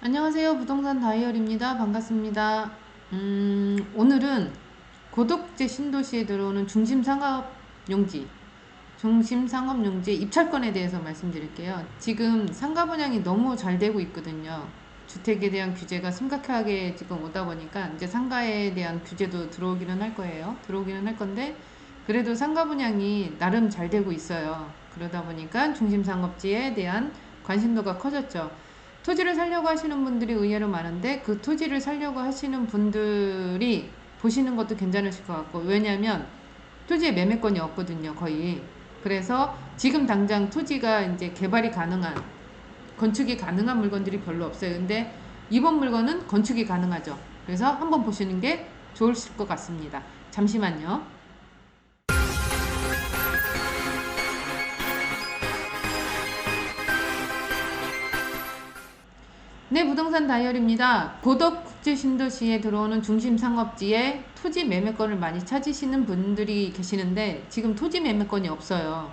안녕하세요. 부동산 다이어리입니다. 반갑습니다. 오늘은 고덕제 신도시에 들어오는 중심상업용지 입찰권에 대해서 말씀드릴게요. 지금 상가 분양이 너무 잘 되고 있거든요. 주택에 대한 규제가 심각하게 지금 오다 보니까 이제 상가에 대한 규제도 들어오기는 할 거예요. 들어오기는 할 건데 그래도 상가 분양이 나름 잘 되고 있어요. 그러다 보니까 중심상업지에 대한 관심도가 커졌죠. 토지를 살려고 하시는 분들이 의외로 많은데 그 토지를 살려고 하시는 분들이 보시는 것도 괜찮으실 것 같고, 왜냐면 토지에 매매권이 없거든요, 거의. 그래서 지금 당장 토지가 이제 개발이 가능한, 건축이 가능한 물건들이 별로 없어요. 근데 이번 물건은 건축이 가능하죠. 그래서 한번 보시는 게 좋으실 것 같습니다. 잠시만요. 네, 부동산 다이어리입니다. 고덕 국제신도시에 들어오는 중심상업지에 토지 매매권을 많이 찾으시는 분들이 계시는데 지금 토지 매매권이 없어요.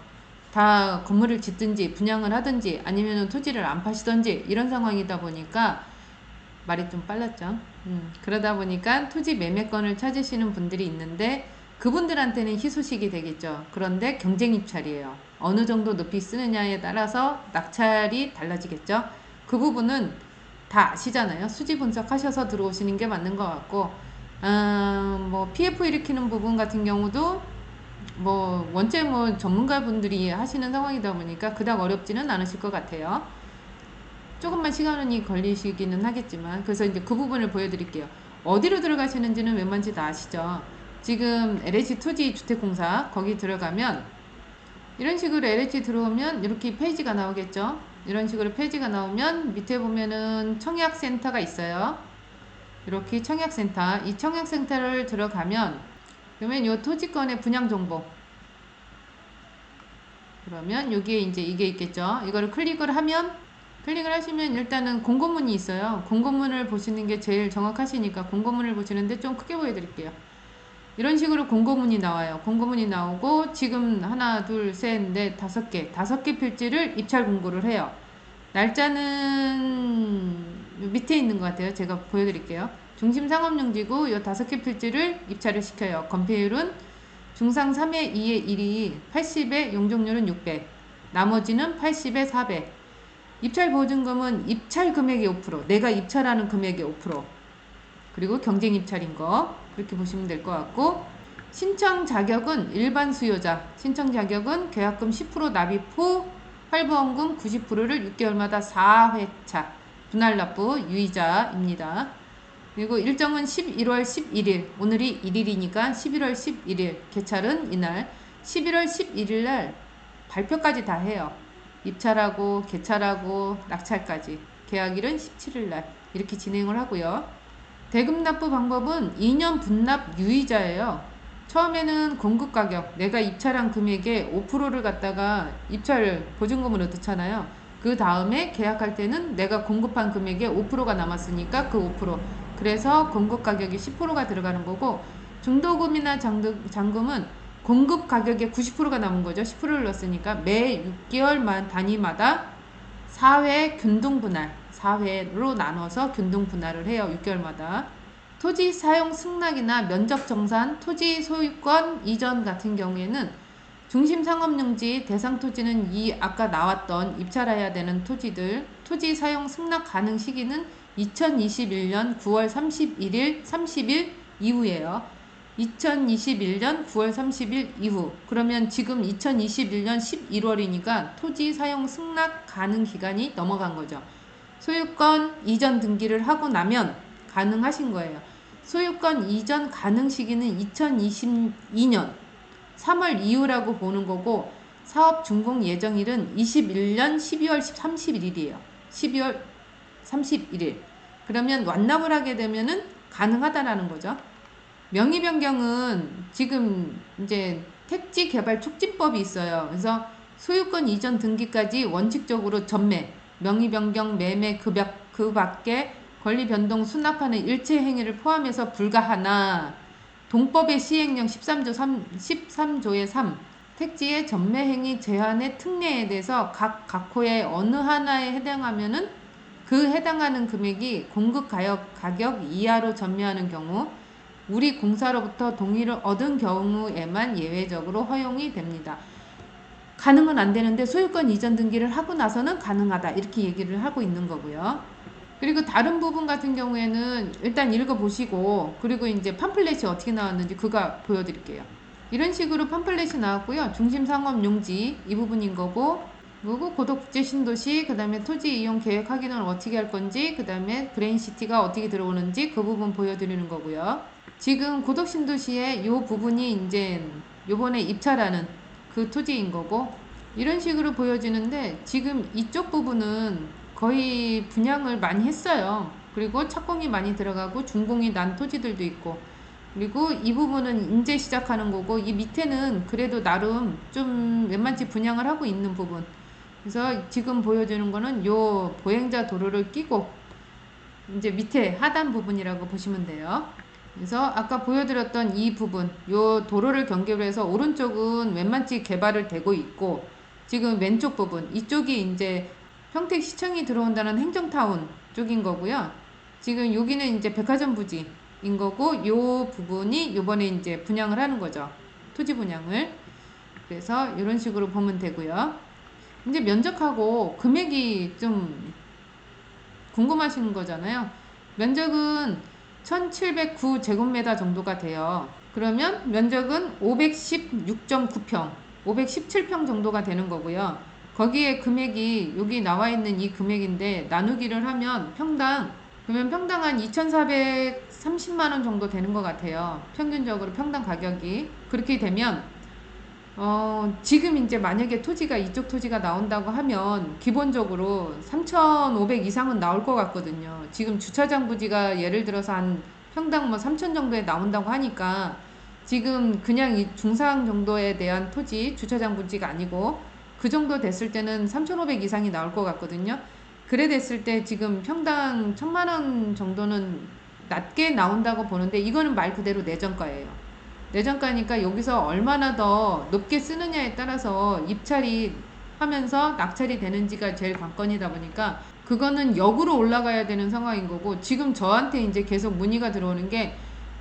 다 건물을 짓든지 분양을 하든지 아니면 토지를 안 파시든지 이런 상황이다 보니까 말이 좀 빨랐죠. 그러다 보니까 토지 매매권을 찾으시는 분들이 있는데 그분들한테는 희소식이 되겠죠. 그런데 경쟁 입찰이에요. 어느 정도 높이 쓰느냐에 따라서 낙찰이 달라지겠죠. 그 부분은 다 아시잖아요. 수지 분석하셔서 들어오시는 게 맞는 것 같고, 뭐 PF 일으키는 부분 같은 경우도 뭐 원체 뭐 전문가분들이 하시는 상황이다 보니까 그닥 어렵지는 않으실 것 같아요. 조금만 시간이 걸리시기는 하겠지만, 그래서 이제 그 부분을 보여드릴게요. 어디로 들어가시는지는 웬만치 다 아시죠. 지금 LH 토지 주택공사 거기 들어가면 이런 식으로 LH 들어오면 이렇게 페이지가 나오겠죠. 이런 식으로 페이지가 나오면 밑에 보면은 청약센터가 있어요. 이렇게 청약센터, 이 청약센터를 들어가면 그러면 이 토지권의 분양 정보, 그러면 여기에 이제 이게 있겠죠. 이거를 클릭을 하시면 일단은 공고문이 있어요. 공고문을 보시는 게 제일 정확하시니까 공고문을 보시는데 좀 크게 보여드릴게요. 이런 식으로 공고문이 나와요. 공고문이 나오고 지금 하나, 둘, 셋, 넷, 다섯 개 필지를 입찰 공고를 해요. 날짜는 밑에 있는 것 같아요. 제가 보여드릴게요. 중심 상업용지고 이 다섯 개 필지를 입찰을 시켜요. 건폐율은 중상 3의 2의 1이 80에 용적률은 600, 나머지는 80에 400. 입찰 보증금은 입찰 금액의 5%, 내가 입찰하는 금액의 5%, 그리고 경쟁 입찰인 거 그렇게 보시면 될 것 같고, 신청 자격은 일반 수요자, 신청 자격은 계약금 10% 납입 후 할부원금 90%를 6개월마다 4회차 분할 납부 유의자입니다. 그리고 일정은 11월 11일, 오늘이 1일이니까 11월 11일, 개찰은 이날 11월 11일 날 발표까지 다 해요. 입찰하고 개찰하고 낙찰까지. 계약일은 17일 날 이렇게 진행을 하고요. 대금 납부 방법은 2년 분납 유의자예요. 처음에는 공급 가격, 내가 입찰한 금액의 5%를 갖다가 입찰 보증금으로 넣잖아요. 그 다음에 계약할 때는 내가 공급한 금액의 5%가 남았으니까 그 5%. 그래서 공급 가격이 10%가 들어가는 거고, 중도금이나 잔금은 공급 가격의 90%가 남은 거죠. 10%를 넣었으니까 매 6개월 단위마다 4회 균등 분할, 4회로 나눠서 균등 분할을 해요. 6개월마다. 토지 사용 승낙이나 면적 정산, 토지 소유권 이전 같은 경우에는 중심 상업용지 대상 토지는 이 아까 나왔던 입찰해야 되는 토지들, 토지 사용 승낙 가능 시기는 2021년 9월 30일 이후예요. 2021년 9월 30일 이후. 그러면 지금 2021년 11월이니까 토지 사용 승낙 가능 기간이 넘어간 거죠. 소유권 이전 등기를 하고 나면 가능하신 거예요. 소유권 이전 가능 시기는 2022년 3월 이후라고 보는 거고, 사업 준공 예정일은 21년 12월 31일이에요. 12월 31일. 그러면 완납을 하게 되면은 가능하다라는 거죠. 명의 변경은 지금 이제 택지 개발 촉진법이 있어요. 그래서 소유권 이전 등기까지 원칙적으로 전매, 명의 변경, 매매, 그 밖에 권리 변동 수납하는 일체 행위를 포함해서 불가하나, 동법의 시행령 13조의 3, 택지의 전매 행위 제한의 특례에 대해서 각 호의 어느 하나에 해당하면은 그 그 해당하는 금액이 공급 가격 이하로 전매하는 경우 우리 공사로부터 동의를 얻은 경우에만 예외적으로 허용이 됩니다. 가능은 안 되는데 소유권 이전 등기를 하고 나서는 가능하다 이렇게 얘기를 하고 있는 거고요. 그리고 다른 부분 같은 경우에는 일단 읽어보시고 그리고 이제 팜플렛이 어떻게 나왔는지 그거 보여드릴게요. 이런 식으로 팜플렛이 나왔고요. 중심상업용지 이 부분인 거고 그리고 고덕국제 신도시 그 다음에 토지 이용 계획 확인을 어떻게 할 건지 그 다음에 브레인시티가 어떻게 들어오는지 그 부분 보여드리는 거고요. 지금 고덕신도시의 이 부분이 이제 요번에 입찰하는 그 토지인 거고 이런 식으로 보여지는데 지금 이쪽 부분은 거의 분양을 많이 했어요. 그리고 착공이 많이 들어가고 준공이 난 토지들도 있고 그리고 이 부분은 이제 시작하는 거고 이 밑에는 그래도 나름 좀 웬만치 분양을 하고 있는 부분. 그래서 지금 보여주는 거는 요 보행자 도로를 끼고 이제 밑에 하단 부분이라고 보시면 돼요. 그래서 아까 보여드렸던 이 부분, 요 도로를 경계로 해서 오른쪽은 웬만치 개발을 되고 있고 지금 왼쪽 부분, 이쪽이 이제 평택시청이 들어온다는 행정타운 쪽인 거고요. 지금 여기는 이제 백화점 부지인 거고 요 부분이 요번에 이제 분양을 하는 거죠. 토지 분양을. 그래서 이런 식으로 보면 되고요. 이제 면적하고 금액이 좀 궁금하시는 거잖아요. 면적은 1709제곱미터 정도가 돼요. 그러면 면적은 516.9평, 517평 정도가 되는 거고요. 거기에 금액이 여기 나와 있는 이 금액인데 나누기를 하면 그러면 평당 한 2,430만원 정도 되는 것 같아요. 평균적으로 평당 가격이. 그렇게 되면 지금 이제 만약에 토지가 이쪽 토지가 나온다고 하면 기본적으로 3,500 이상은 나올 것 같거든요. 지금 주차장 부지가 예를 들어서 한 평당 뭐 3,000 정도에 나온다고 하니까 지금 그냥 이 중상 정도에 대한 토지 주차장 부지가 아니고 그 정도 됐을 때는 3,500 이상이 나올 것 같거든요. 그래 됐을 때 지금 평당 1,000만원 정도는 낮게 나온다고 보는데 이거는 말 그대로 내정가예요. 내정가니까 여기서 얼마나 더 높게 쓰느냐에 따라서 입찰이 하면서 낙찰이 되는지가 제일 관건이다 보니까 그거는 역으로 올라가야 되는 상황인 거고 지금 저한테 이제 계속 문의가 들어오는 게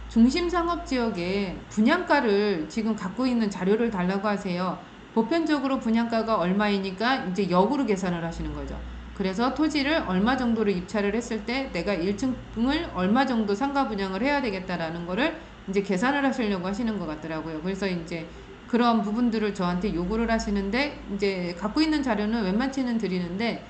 중심상업지역에 분양가를 지금 갖고 있는 자료를 달라고 하세요. 보편적으로 분양가가 얼마이니까 이제 역으로 계산을 하시는 거죠. 그래서 토지를 얼마 정도로 입찰을 했을 때 내가 1층을 얼마 정도 상가 분양을 해야 되겠다라는 거를 이제 계산을 하시려고 하시는 것 같더라고요. 그래서 이제 그런 부분들을 저한테 요구를 하시는데 이제 갖고 있는 자료는 웬만치는 드리는데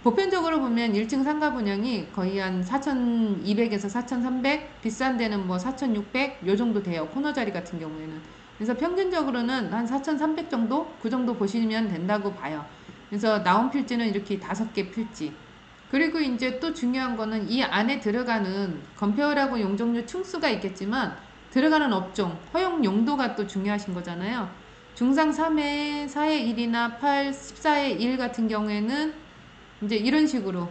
보편적으로 보면 1층 상가 분양이 거의 한 4,200에서 4,300 비싼 데는 뭐 4,600 요 정도 돼요. 코너 자리 같은 경우에는. 그래서 평균적으로는 한 4,300 정도 그 정도 보시면 된다고 봐요. 그래서 나온 필지는 이렇게 5개 필지. 그리고 이제 또 중요한 거는 이 안에 들어가는 건폐율하고 용적률 층수가 있겠지만 들어가는 업종, 허용 용도가 또 중요하신 거잖아요. 중상 3회, 4회 1이나 8, 14회 1 같은 경우에는 이제 이런 식으로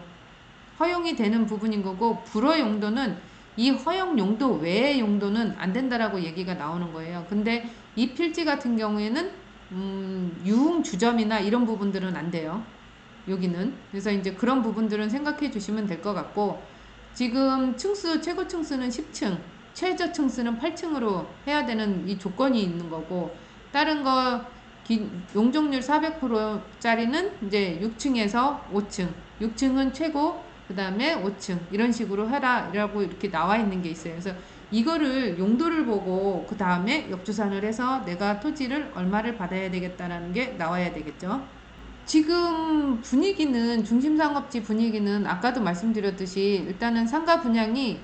허용이 되는 부분인 거고 불허 용도는 이 허용 용도 외의 용도는 안 된다라고 얘기가 나오는 거예요. 근데 이 필지 같은 경우에는 유흥 주점이나 이런 부분들은 안 돼요. 여기는. 그래서 이제 그런 부분들은 생각해 주시면 될 것 같고 지금 층수 최고 층수는 10층 최저 층수는 8층으로 해야 되는 이 조건이 있는 거고 다른 거 용적률 400%짜리는 이제 6층에서 5층 6층은 최고 그 다음에 5층 이런 식으로 해라 라고 이렇게 나와 있는 게 있어요. 그래서 이거를 용도를 보고 그 다음에 역주산을 해서 내가 토지를 얼마를 받아야 되겠다라는 게 나와야 되겠죠. 지금 분위기는 중심상업지 분위기는 아까도 말씀드렸듯이 일단은 상가 분양이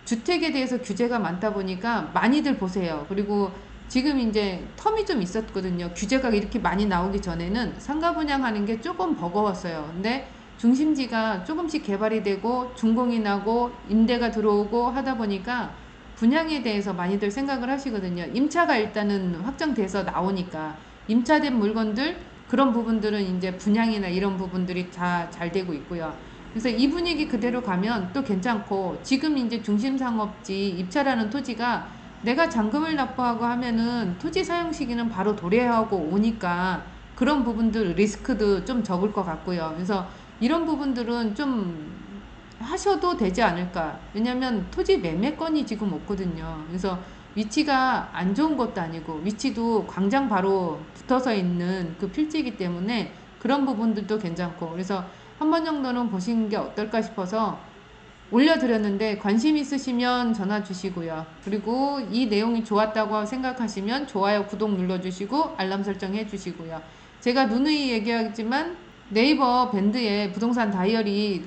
주택에 대해서 규제가 많다 보니까 많이들 보세요. 그리고 지금 이제 텀이 좀 있었거든요. 규제가 이렇게 많이 나오기 전에는 상가 분양하는 게 조금 버거웠어요. 근데 중심지가 조금씩 개발이 되고 준공이 나고 임대가 들어오고 하다 보니까 분양에 대해서 많이들 생각을 하시거든요. 임차가 일단은 확정돼서 나오니까 임차된 물건들 그런 부분들은 이제 분양이나 이런 부분들이 다 잘 되고 있고요. 그래서 이 분위기 그대로 가면 또 괜찮고 지금 이제 중심상업지 입찰하는 토지가 내가 잔금을 납부하고 하면은 토지 사용 시기는 바로 도래하고 오니까 그런 부분들 리스크도 좀 적을 것 같고요. 그래서 이런 부분들은 좀 하셔도 되지 않을까. 왜냐면 토지 매매권이 지금 없거든요. 그래서 위치가 안 좋은 것도 아니고 위치도 광장 바로 붙어서 있는 그 필지이기 때문에 그런 부분들도 괜찮고, 그래서 한 번 정도는 보시는 게 어떨까 싶어서 올려드렸는데, 관심 있으시면 전화 주시고요. 그리고 이 내용이 좋았다고 생각하시면 좋아요, 구독 눌러주시고 알람 설정 해주시고요. 제가 누누이 얘기하지만 네이버 밴드에 부동산 다이어리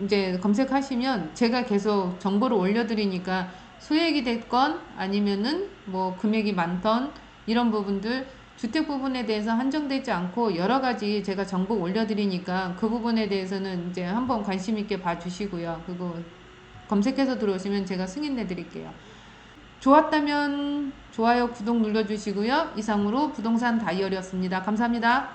이제 검색하시면 제가 계속 정보를 올려드리니까 소액이 됐건 아니면은 뭐 금액이 많던 이런 부분들, 주택 부분에 대해서 한정되지 않고 여러 가지 제가 정보 올려드리니까 그 부분에 대해서는 이제 한번 관심 있게 봐주시고요. 그리고 검색해서 들어오시면 제가 승인해 드릴게요. 좋았다면 좋아요, 구독 눌러주시고요. 이상으로 부동산 다이어리였습니다. 감사합니다.